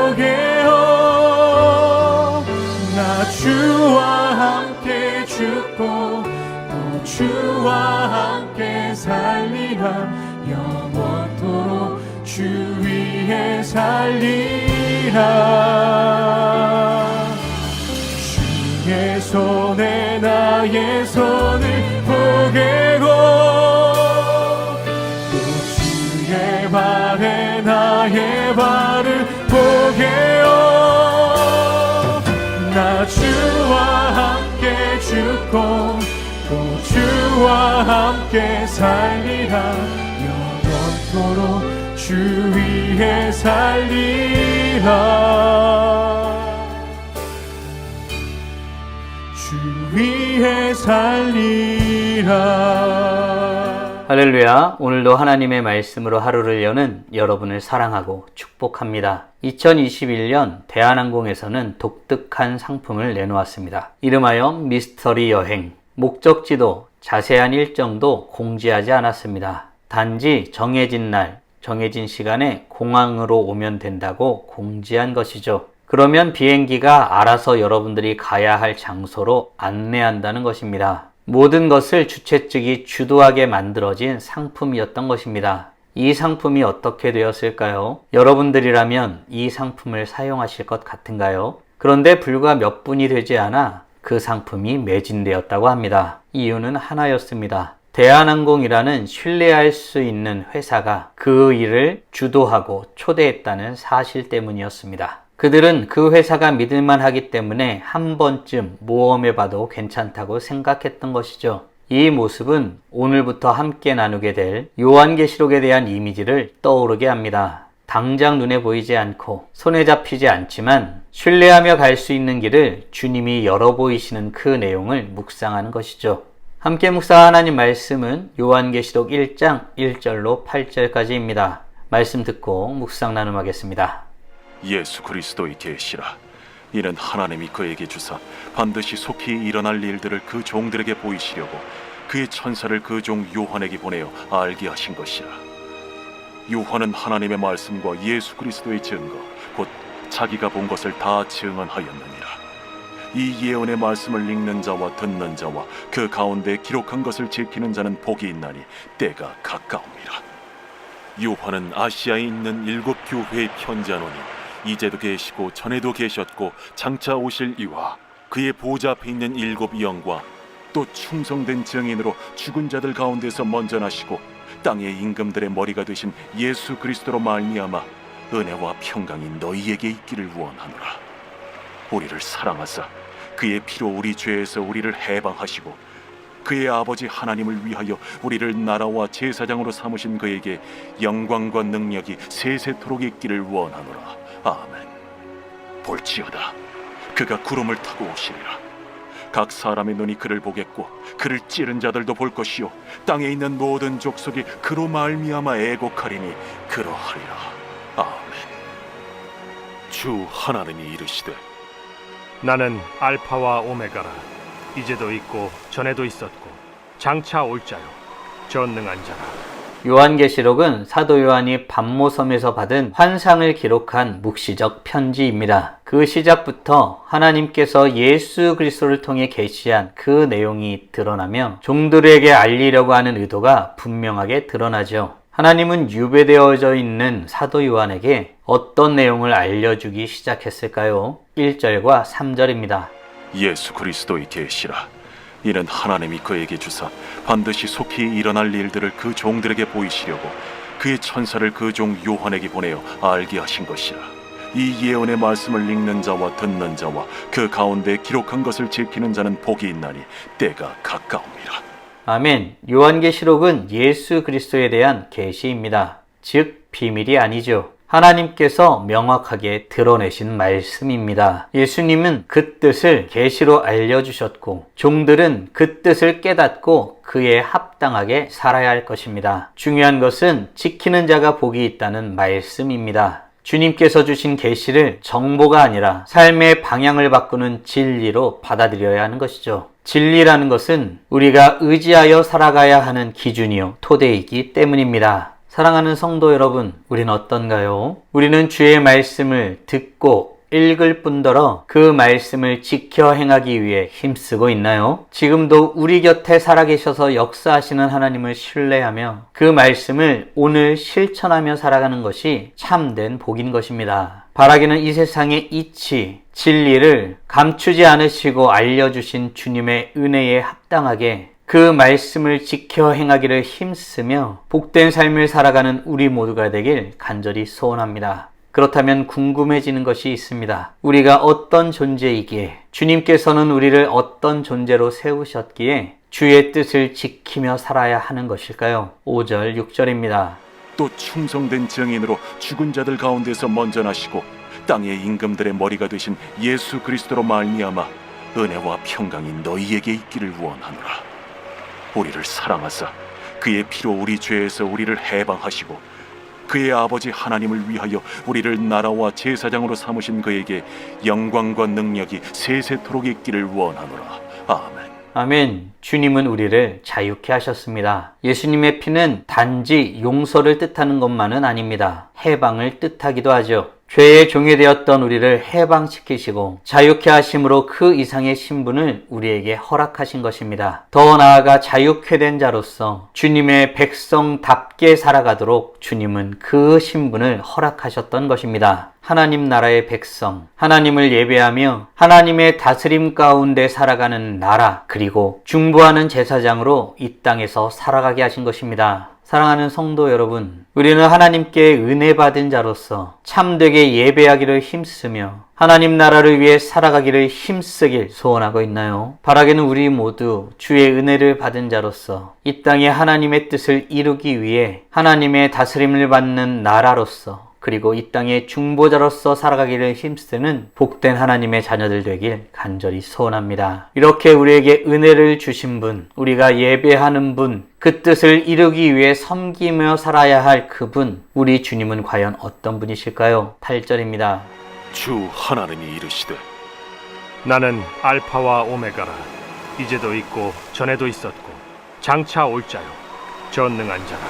보게요. 나 주와 함께 죽고 또 주와 함께 살리라. 영원토록 주 위에 살리라. 주의 손에 나의 손을 보게고 또 주의 발에 나의 발을 보게요. 나 주와 함께 죽고 또 주와 함께 살리라. 영원토록 주 위에 살리라. 주 위에 살리라. 할렐루야. 오늘도 하나님의 말씀으로 하루를 여는 여러분을 사랑하고 축복합니다. 2021년 대한항공에서는 독특한 상품을 내놓았습니다. 이름하여 미스터리 여행. 목적지도 자세한 일정도 공지하지 않았습니다. 단지 정해진 날, 정해진 시간에 공항으로 오면 된다고 공지한 것이죠. 그러면 비행기가 알아서 여러분들이 가야 할 장소로 안내한다는 것입니다. 모든 것을 주최 측이 주도하게 만들어진 상품이었던 것입니다. 이 상품이 어떻게 되었을까요? 여러분들이라면 이 상품을 사용하실 것 같은가요? 그런데 불과 몇 분이 되지 않아 그 상품이 매진되었다고 합니다. 이유는 하나였습니다. 대한항공이라는 신뢰할 수 있는 회사가 그 일을 주도하고 초대했다는 사실 때문이었습니다. 그들은 그 회사가 믿을만 하기 때문에 한 번쯤 모험해봐도 괜찮다고 생각했던 것이죠. 이 모습은 오늘부터 함께 나누게 될 요한계시록에 대한 이미지를 떠오르게 합니다. 당장 눈에 보이지 않고 손에 잡히지 않지만 신뢰하며 갈 수 있는 길을 주님이 열어 보이시는 그 내용을 묵상하는 것이죠. 함께 묵상한 하나님 말씀은 요한계시록 1장 1절로 8절까지입니다. 말씀 듣고 묵상 나눔하겠습니다. 예수 그리스도의 계시라. 이는 하나님이 그에게 주사 반드시 속히 일어날 일들을 그 종들에게 보이시려고 그의 천사를 그 종 요한에게 보내어 알게 하신 것이라. 요한은 하나님의 말씀과 예수 그리스도의 증거 곧 자기가 본 것을 다 증언하였느니라. 이 예언의 말씀을 읽는 자와 듣는 자와 그 가운데 기록한 것을 지키는 자는 복이 있나니 때가 가까움이라. 요한은 아시아에 있는 7 교회에 편지하노니 이제도 계시고 전에도 계셨고 장차 오실 이와 그의 보좌 앞에 있는 7 영과 또 충성된 증인으로 죽은 자들 가운데서 먼저 나시고 땅의 임금들의 머리가 되신 예수 그리스도로 말미암아 은혜와 평강이 너희에게 있기를 원하노라. 우리를 사랑하사 그의 피로 우리 죄에서 우리를 해방하시고 그의 아버지 하나님을 위하여 우리를 나라와 제사장으로 삼으신 그에게 영광과 능력이 세세토록 있기를 원하노라. 아멘. 볼지어다 그가 구름을 타고 오시리라. 각 사람의 눈이 그를 보겠고 그를 찌른 자들도 볼 것이요 땅에 있는 모든 족속이 그로 말미암아 애곡하리니 그러하리라. 아멘. 주 하나님이 이르시되 나는 알파와 오메가라. 이제도 있고 전에도 있었고 장차 올 자요 전능한 자라. 요한계시록은 사도 요한이 pat모섬에서 받은 환상을 기록한 묵시적 편지입니다. 그 시작부터 하나님께서 예수 그리스도를 통해 계시한 그 내용이 드러나며 종들에게 알리려고 하는 의도가 분명하게 드러나죠. 하나님은 유배되어져 있는 사도 요한에게 어떤 내용을 알려주기 시작했을까요? 1절과 3절입니다. 예수 그리스도의 계시라. 이는 하나님이 그에게 주사 반드시 속히 일어날 일들을 그 종들에게 보이시려고 그의 천사를 그 종 요한에게 보내어 알게 하신 것이라. 이 예언의 말씀을 읽는 자와 듣는 자와 그 가운데 기록한 것을 지키는 자는 복이 있나니 때가 가까움이라. 아멘. 요한계시록은 예수 그리스도에 대한 계시입니다. 즉 비밀이 아니죠. 하나님께서 명확하게 드러내신 말씀입니다. 예수님은 그 뜻을 계시로 알려주셨고 종들은 그 뜻을 깨닫고 그에 합당하게 살아야 할 것입니다. 중요한 것은 지키는 자가 복이 있다는 말씀입니다. 주님께서 주신 계시를 정보가 아니라 삶의 방향을 바꾸는 진리로 받아들여야 하는 것이죠. 진리라는 것은 우리가 의지하여 살아가야 하는 기준이요 토대이기 때문입니다. 사랑하는 성도 여러분, 우리는 어떤가요? 우리는 주의 말씀을 듣고 읽을 뿐더러 그 말씀을 지켜 행하기 위해 힘쓰고 있나요? 지금도 우리 곁에 살아계셔서 역사하시는 하나님을 신뢰하며 그 말씀을 오늘 실천하며 살아가는 것이 참된 복인 것입니다. 바라기는 이 세상의 이치, 진리를 감추지 않으시고 알려주신 주님의 은혜에 합당하게 그 말씀을 지켜 행하기를 힘쓰며 복된 삶을 살아가는 우리 모두가 되길 간절히 소원합니다. 그렇다면 궁금해지는 것이 있습니다. 우리가 어떤 존재이기에, 주님께서는 우리를 어떤 존재로 세우셨기에 주의 뜻을 지키며 살아야 하는 것일까요? 5절, 6절입니다. 또 충성된 증인으로 죽은 자들 가운데서 먼저 나시고 땅의 임금들의 머리가 되신 예수 그리스도로 말미암아 은혜와 평강이 너희에게 있기를 원하노라. 우리를 사랑하사 그의 피로 우리 죄에서 우리를 해방하시고 그의 아버지 하나님을 위하여 우리를 나라와 제사장으로 삼으신 그에게 영광과 능력이 세세토록 있기를 원하노라. 아멘. 아멘. 주님은 우리를 자유케 하셨습니다. 예수님의 피는 단지 용서를 뜻하는 것만은 아닙니다. 해방을 뜻하기도 하죠. 죄의 종이 되었던 우리를 해방시키시고 자유케 하심으로 그 이상의 신분을 우리에게 허락하신 것입니다. 더 나아가 자유케 된 자로서 주님의 백성답게 살아가도록 주님은 그 신분을 허락하셨던 것입니다. 하나님 나라의 백성, 하나님을 예배하며 하나님의 다스림 가운데 살아가는 나라, 그리고 중보하는 제사장으로 이 땅에서 살아가게 하신 것입니다. 사랑하는 성도 여러분, 우리는 하나님께 은혜 받은 자로서 참되게 예배하기를 힘쓰며 하나님 나라를 위해 살아가기를 힘쓰길 소원하고 있나요? 바라기는 우리 모두 주의 은혜를 받은 자로서 이 땅에 하나님의 뜻을 이루기 위해 하나님의 다스림을 받는 나라로서, 그리고 이 땅의 중보자로서 살아가기를 힘쓰는 복된 하나님의 자녀들 되길 간절히 소원합니다. 이렇게 우리에게 은혜를 주신 분, 우리가 예배하는 분, 그 뜻을 이루기 위해 섬기며 살아야 할 그분, 우리 주님은 과연 어떤 분이실까요? 8절입니다. 주 하나님이 이르시되 나는 알파와 오메가라. 이제도 있고 전에도 있었고 장차 올 자요 전능한 자라.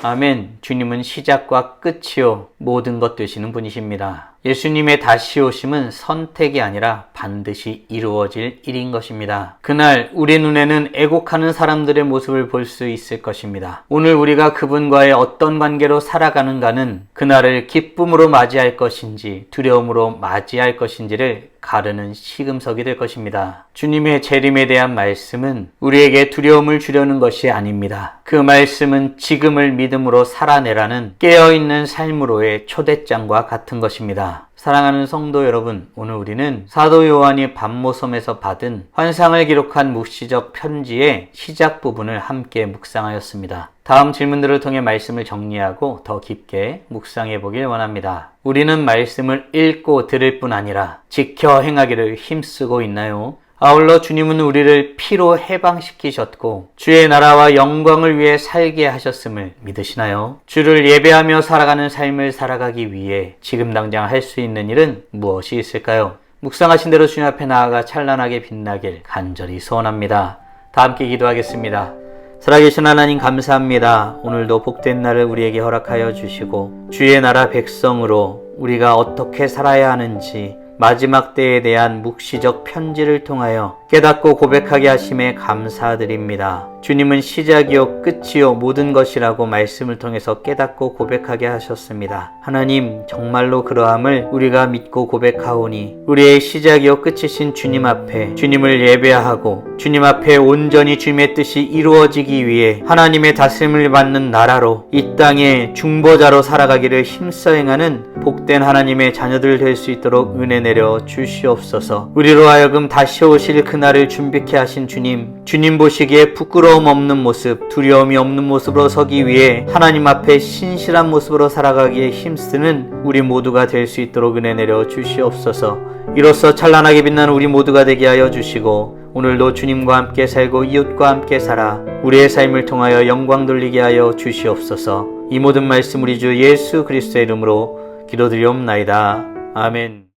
아멘. 주님은 시작과 끝이요 모든 것 되시는 분이십니다. 예수님의 다시 오심은 선택이 아니라 반드시 이루어질 일인 것입니다. 그날 우리 눈에는 애곡하는 사람들의 모습을 볼 수 있을 것입니다. 오늘 우리가 그분과의 어떤 관계로 살아가는가는 그날을 기쁨으로 맞이할 것인지 두려움으로 맞이할 것인지를 가르는 시금석이 될 것입니다. 주님의 재림에 대한 말씀은 우리에게 두려움을 주려는 것이 아닙니다. 그 말씀은 지금을 믿음으로 살아내라는 깨어있는 삶으로의 초대장과 같은 것입니다. 사랑하는 성도 여러분, 오늘 우리는 사도 요한이 밤모섬에서 받은 환상을 기록한 묵시적 편지의 시작 부분을 함께 묵상하였습니다. 다음 질문들을 통해 말씀을 정리하고 더 깊게 묵상해 보길 원합니다. 우리는 말씀을 읽고 들을 뿐 아니라 지켜 행하기를 힘쓰고 있나요? 아울러 주님은 우리를 피로 해방시키셨고 주의 나라와 영광을 위해 살게 하셨음을 믿으시나요? 주를 예배하며 살아가는 삶을 살아가기 위해 지금 당장 할 수 있는 일은 무엇이 있을까요? 묵상하신 대로 주님 앞에 나아가 찬란하게 빛나길 간절히 소원합니다. 다 함께 기도하겠습니다. 살아계신 하나님 감사합니다. 오늘도 복된 날을 우리에게 허락하여 주시고 주의 나라 백성으로 우리가 어떻게 살아야 하는지 마지막 때에 대한 묵시적 편지를 통하여 깨닫고 고백하게 하심에 감사드립니다. 주님은 시작이요 끝이요 모든 것이라고 말씀을 통해서 깨닫고 고백하게 하셨습니다. 하나님, 정말로 그러함을 우리가 믿고 고백하오니 우리의 시작이요 끝이신 주님 앞에 주님을 예배하고 주님 앞에 온전히 주님의 뜻이 이루어지기 위해 하나님의 다스림을 받는 나라로 이 땅에 중보자로 살아가기를 힘써 행하는 복된 하나님의 자녀들 될 수 있도록 은혜 내려 주시옵소서. 우리로 하여금 다시 오실 그날을 준비케 하신 주님 보시기에 부끄러움 없는 모습, 두려움이 없는 모습으로 서기 위해 하나님 앞에 신실한 모습으로 살아가기에 힘쓰는 우리 모두가 될 수 있도록 은혜 내려 주시옵소서. 이로써 찬란하게 빛나는 우리 모두가 되게 하여 주시고 오늘도 주님과 함께 살고 이웃과 함께 살아 우리의 삶을 통하여 영광 돌리게 하여 주시옵소서. 이 모든 말씀 우리 주 예수 그리스도의 이름으로 기도드리옵나이다. 아멘.